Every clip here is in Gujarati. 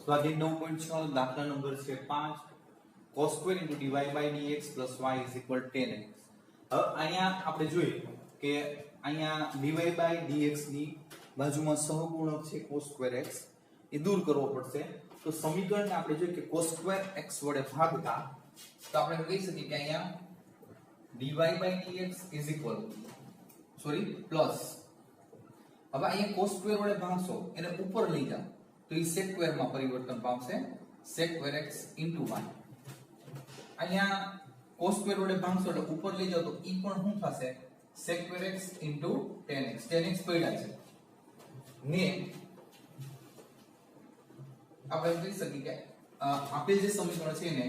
સ્વાધ્યાય 9.6 દાખલા નંબર છે 5 cos² * dy by dx + y = 10x. હવે અહીંયા આપણે જોઈએ કે અહીંયા dy by dx ની બાજુમાં સહગુણક છે cos²x એ દૂર કરવો પડશે. તો સમીકરણને આપણે જોઈએ કે cos²x વડે ભાગતા તો આપણે કહી શકીએ કે અહીંયા dy by dx પ્લસ હવે અહીંયા cos² વડે ભાગશો એને ઉપર લઈ જાઓ તો એ sec² માં પરિવર્તન પામશે sec²x * y. અહીંયા cos² વડે ભાગશો એટલે ઉપર લઈ જાઓ તો ઈ પણ શું થશે sec²x * 10x 10x પડ્યા છે ને આપણે કહી શકીએ કે આપેલ જે સમીકરણ છે એને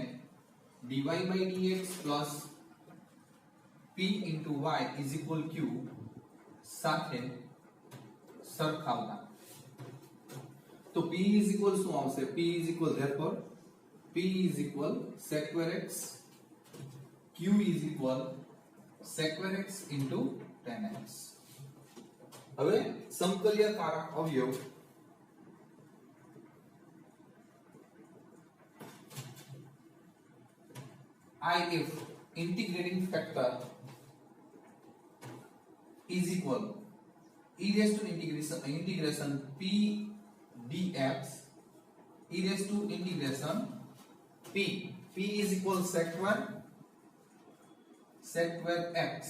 dy by dx plus p into y is equal q સાથે સરખાવતા તો p is equal શું આવશે p is equal therefore p is equal sec²x q is equal sec²x into 10x. હવે સમકલ્યકારક અવયવ if integrating factor is equal e raised to integration p dx e raised to integration p is equal sec²x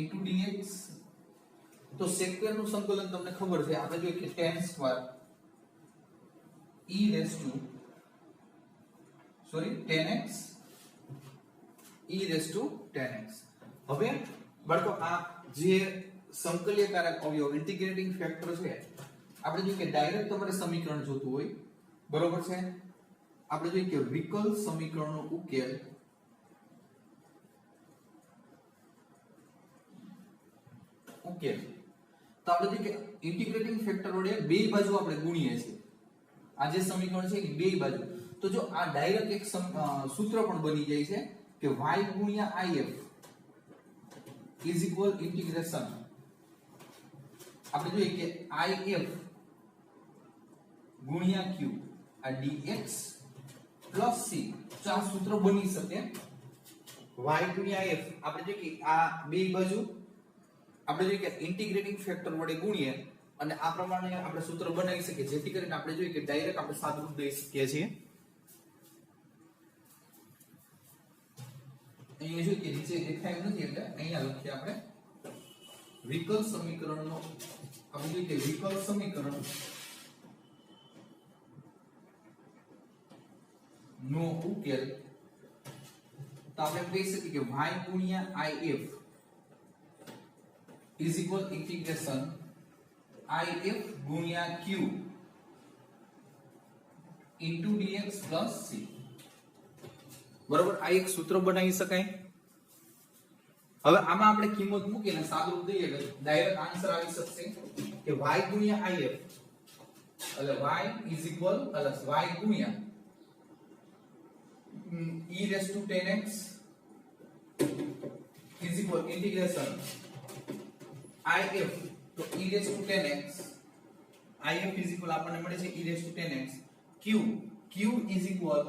into dx. તો sec² નું સંકલન તમને ખબર છે આપણે જોઈએ કે tan² e raised to 10x e raised to 10x. હવે બાળકો આ જે સમકલ્યકારક અવયવ ઇન્ટિગ્રેટિંગ ફેક્ટર છે આપણે જોઈએ કે ડાયરેક્ટ તમારે સમીકરણ જોતું હોય બરોબર છે આપણે જોઈએ કે વિકલ સમીકરણનો ઉકેલ તો આપણે જોઈએ કે ઇન્ટિગ્રેટિંગ ફેક્ટર વડે બે બાજુ આપણે ગુણીએ છીએ આ જે સમીકરણ છે એ બે બાજુ તો જો આ ડાયરેક્ટ એક સૂત્ર પણ બની જાય છે કે y ગુણ્યા if is equal integration આપણે જોઈએ કે if ગુણ્યા q આ dx plus c તો આ સૂત્ર બની શકે y ગુણ્યા if આપણે જોઈએ કે આ બે બાજુ આપણે જોઈએ કે ઇન્ટિગ્રેટિંગ ફેક્ટર વડે ગુણીએ અને આ પ્રમાણે આપણે સૂત્ર બનાવી શકીએ જેથી કરીને આપણે જોઈએ કે ડાયરેક્ટ આપણે સાદુરૂપ દઈ શકીએ છીએ. અહીંયા જો કે નીચે દેખાયું નથી એટલે અહીંયા લખીએ આપણે વિકલ સમીકરણનો આપણે જોઈએ કે વિકલ સમીકરણ નો ઉકેલ તો આપણે કહી શકીએ કે y ગુણ્યા if is equal integration if ગુણ્યા q into dx plus c. બરોબર આ એક સૂત્ર બનાવી શકાય. હવે આમાં આપણે કિંમત મૂકીને સાદુરૂપ દઈએ એટલે ડાયરેક્ટ આન્સર આવી શકશે કે y ગુણ્યા if એટલે y is equal y ગુણ્યા e raised to 10x is equal integration if તો e raised to 10x if is equal આપણને મળે છે e raised to 10x q is equal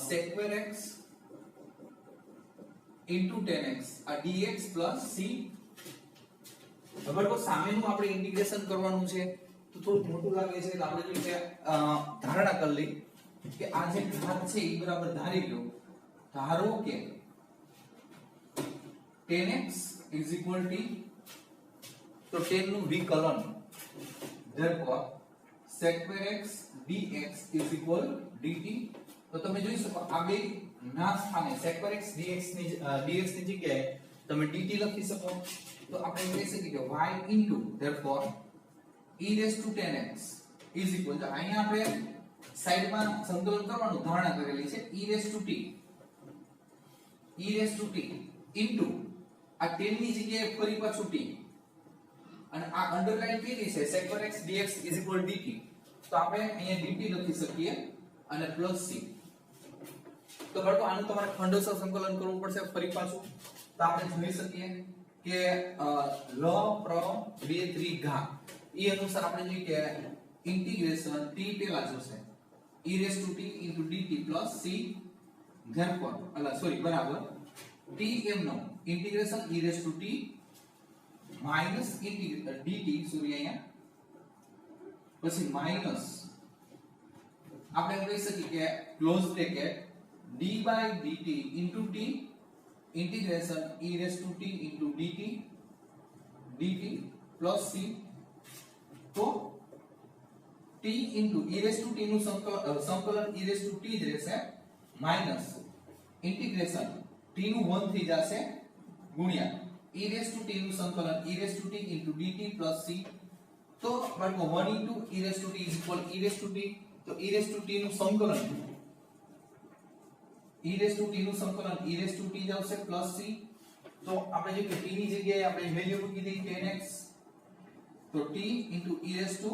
sec²x into 10x આ dx plus c. બરાબર સામેનું આપણે ઇન્ટિગ્રેશન કરવાનું છે તો થોડું મોટું લાગે છે એટલે આપણે જોઈએ કે ધારણા કરી લઈ કે આ જે ઘાત છે એ બરાબર ધારી લો ધારો કે 10x is equal to તો 10 નું વિકલન therefore sec²x dx is equal dt. તો તમે જોઈ શકો આ બે ના સ્થાને sec²x dx ની જગ્યાએ તમે dt લખી શકો તો આપણે કહી શકીએ કે y into therefore e raised to 10x is equal તો અહીંયા આપણે સાઈડમાં સંકલન કરવાનું ધારણા કરેલી છે e raised to t into આ 10 ની જગ્યાએ ફરી પાછું t અને આ અંડરલાઈન કીધી છે sec²x dx is equal dt તો આપણે અહીંયા dt લખી શકીએ અને પ્લસ c. તો બાળકો આનું તમારે ખંડોસર સંકલન કરવું પડશે ફરી પાછું તો આપણે જોઈ શકીએ કે લ પ્ર 2 3 ઘા એ અનુસાર આપણે જોઈએ કે इंटीग्रेशन t પેલા જોશે e raised to t into dt plus c therefore બરાબર t એમ નો integration e raised to t minus dt અહીંયા પછી માઈનસ આપણે એમ કહી શકીએ કે close bracket d by dt into t integration e raised to t into dt plus c તો t into e raised to t નું સંકલન e raised to t જ રહેશે માઈનસ इंटीग्रेशन t નું 1 થઈ જશે ગુણ્યા e raised to t નું સંકલન e raised to t into dt plus c તો બાળકો 1 into e raised to t is equal e raised to t તો e raised to t નું સંકલન e raised to t નું સંકલન e raised to t જ આવશે plus c તો આપણે જે કે t ની જગ્યાએ આપણે વેલ્યુ મૂકી દઈએ 10x તો t into e raised to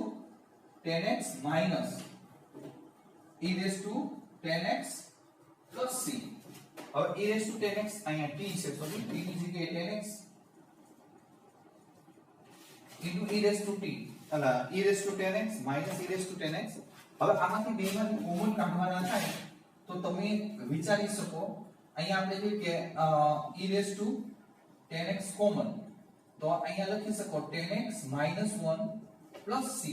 10x minus e raised to 10x plus c હવે e raised to 10x અહીંયા t છે તો t ની જગ્યાએ 10x into e raised to t e raised to 10x minus e raised to 10x હવે આમાંથી બેમાંથી કોમન કાઢવાના થાય તો તમે વિચારી શકો અહીંયા આપણે જોઈએ કે e raised to 10x common તો અહીંયા લખી શકો 10x minus 1 plus c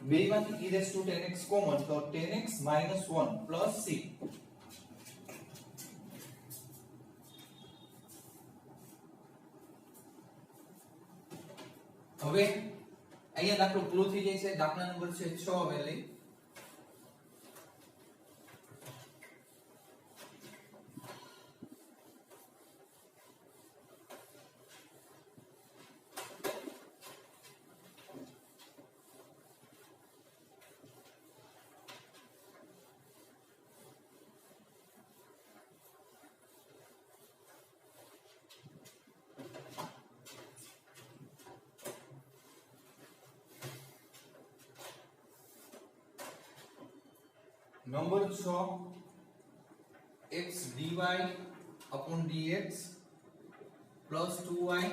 બેમાંથી e raised to 10x common તો 10x minus 1 plus c હવે અહીંયા દાખલો પૂરો થઈ જાય છે દાખલા નંબર છે 6 હવે લઈ number 6 x dy upon dx plus 2y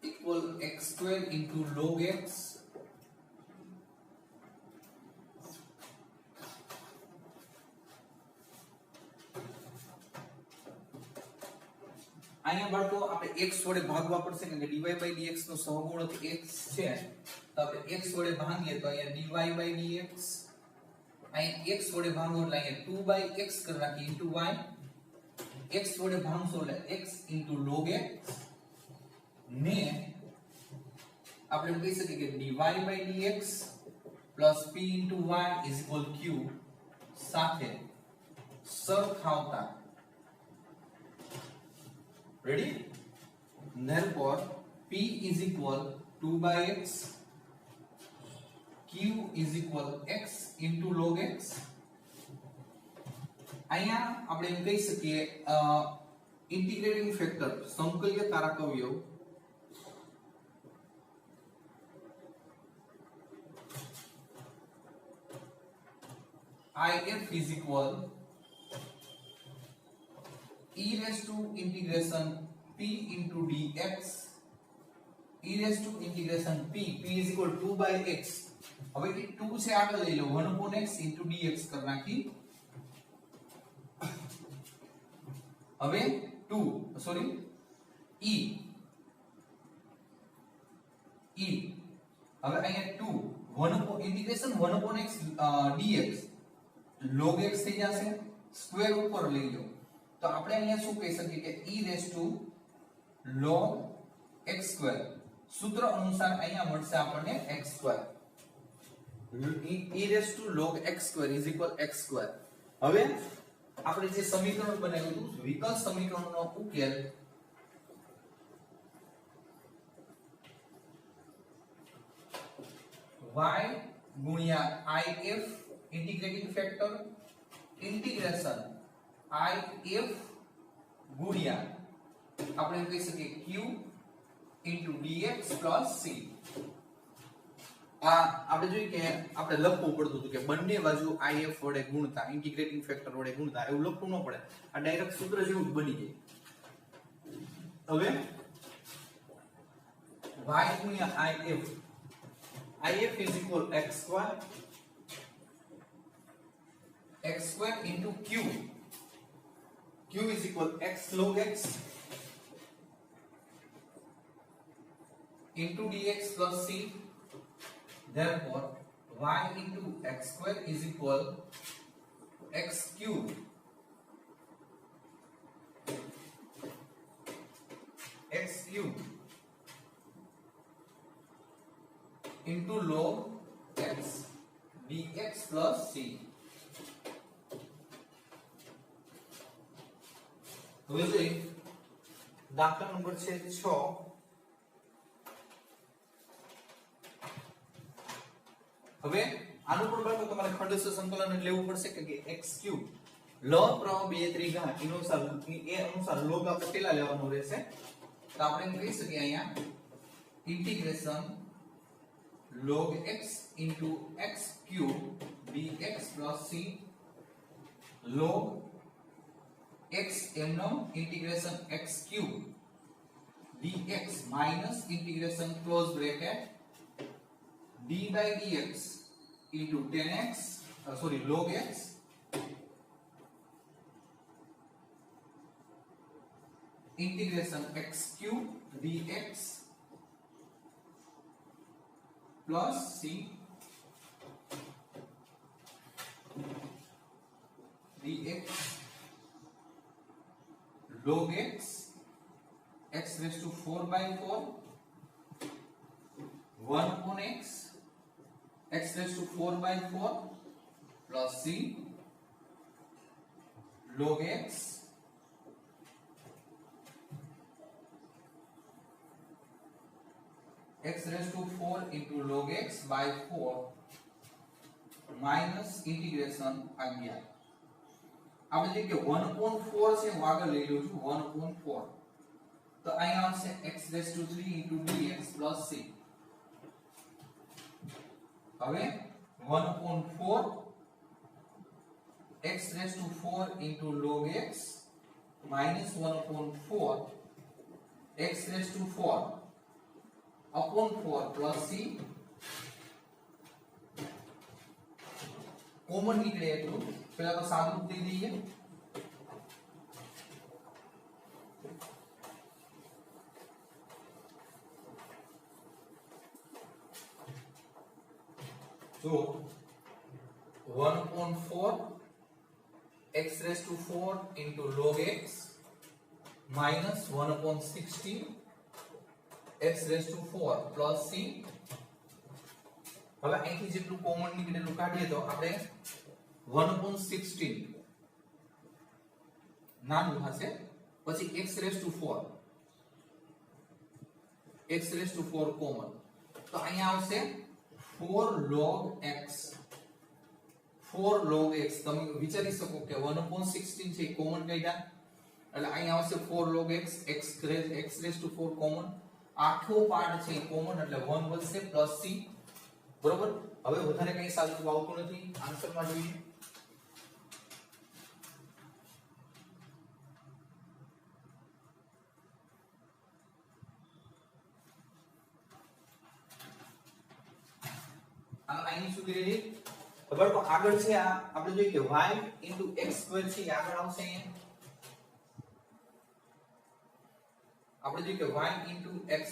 equal x square into log x અહીંયા બાળકો આપણે x વડે ભાગવા પડશે કારણ કે dy by dx નો સહગુણક x છે તો આપણે x વડે ભાંગીએ તો અહીંયા dy by dx અહીંયા x વડે ભાંગો એટલે અહીંયા 2 by x કરી નાખી into y x વડે ભાંગશો એટલે x into log x ને આપણે એમ કહી શકીએ કે dy by dx plus p into y is equal q સાથે સરખાવતા ready therefore p is equal 2 by x q is equal x into log x અહીંયા આપણે એમ કહી શકીએ ઇન્ટિગ્રેટિંગ ફેક્ટર સંકલ્ય કારક અવયવ if is equal e raised to integration p into dx e raised to integration p is equal 2 by x હવે એ 2 છે આગળ લઈ લો 1 upon x into dx કરી નાખી હવે 2 સોરી e હવે અહીંયા 2 1 upon integration 1 upon x dx log x થઈ જશે સ્ક્વેર ઉપર લઈ લો તો આપણે અહીંયા શું કહી શકીએ કે e raised to log x square સૂત્ર અનુસાર અહીંયા મળશે આપણને x square e raised to log x square is equal x square હવે આપણે જે સમીકરણ બનાવ્યું હતું વિકલ સમીકરણનો ઉકેલ y ગુણ્યા if integrating factor integration if ગુણ્યા આપણે કહી શકીએ q into dx plus c આ આપણે જોઈએ કે આપણે લખવું પડતું હતું કે બંને બાજુ if વડે ગુણતા ઇન્ટિગ્રેટિંગ ફેક્ટર વડે ગુણતા એવું લખવું ન પડે આ ડાયરેક્ટ સૂત્ર જેવું જ બની જાય હવે y ગુણ્યા if if is equal x square into q. Q is equal x log x into dx plus c. Therefore y into x square is equal x cube into log x dx plus c. હવે જોઈએ દાખલા નંબર છે 6. હવે આનું પણ બાળકો તમારે ખંડસ્થ સંકલન જ લેવું પડશે કે x³ લવ પ્રવાહ 2 ત્રિઘાત એ અનુસાર log આપણે પેલા લેવાનું રહેશે. તો આપણે કહી શકીએ અહીંયા integration log x into x³ dx plus c log x એમનો integration x³ dx minus integration close bracket d by dx into 10x log x integration x³ dx plus c dx log x x raised to 4 by 4 1 upon x x raised to 4 by 4 plus c log x x raised to 4 into log x by 4 minus integration again. આપણે જે કે 1/4 છે હું આગળ લઈ લઉં છું 1/4 તો અહીંયા આવશે x raised to 3 into dx plus c. હવે 1/4 x raised to 4 into log x minus 1/4 x raised to 4 upon 4 plus c common નીકળે એટલું પહેલા તો સાદુરૂપ દઈ દઈએ. So 1/4 x raised to 4 into log x minus 1/16 x raised to 4 plus c. હવે અહીંથી જેટલું કોમન નીકળેલું કાઢીએ તો આપણે 1/16 નાનું હશે પછી x raised to 4 કોમન તો અહીંયા આવશે 4 log x તમે વિચારી શકો કે 1/16 છે કોમન કાઢ્યા એટલે અહીંયા આવશે 4 log x x raised to 4 common આખો પાર્ટ છે કોમન એટલે 1 વધશે પ્લસ c બરોબર. હવે વધારે કઈ સાદું આવતું નથી આન્સર માં જોઈએ. અહીં શું કરી રહી ખબર તો આગળ છે આ આપણે જોઈએ કે y into x² છે આગળ આવશે અહીંયા આપણે જોઈએ કે y into x².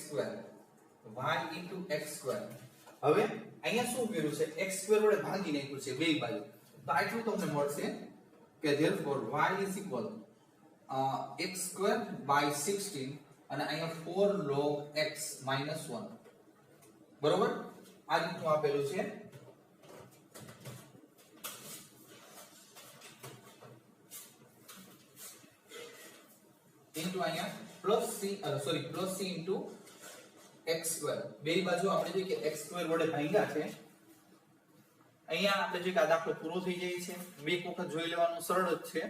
હવે અહીંયા શું કર્યું છે x² વડે ભાગી નાખ્યું છે બે બાજુ તો આટલું તમને મળશે કે therefore y is equal x² by 16 અને અહીંયા 4 log x minus 1 બરોબર આ રીતનું આપેલું છે. ઇન્ટુ અહીંયા પ્લસ c ઇન્ટુ x² બે બાજુ આપણે જોઈએ કે x² વડે ભાગ્યા છે. અહીંયા આપણે જોઈએ કે આ દાખલો પૂરો થઈ જાય છે બે વખત જોઈ લેવાનું સરળ જ છે.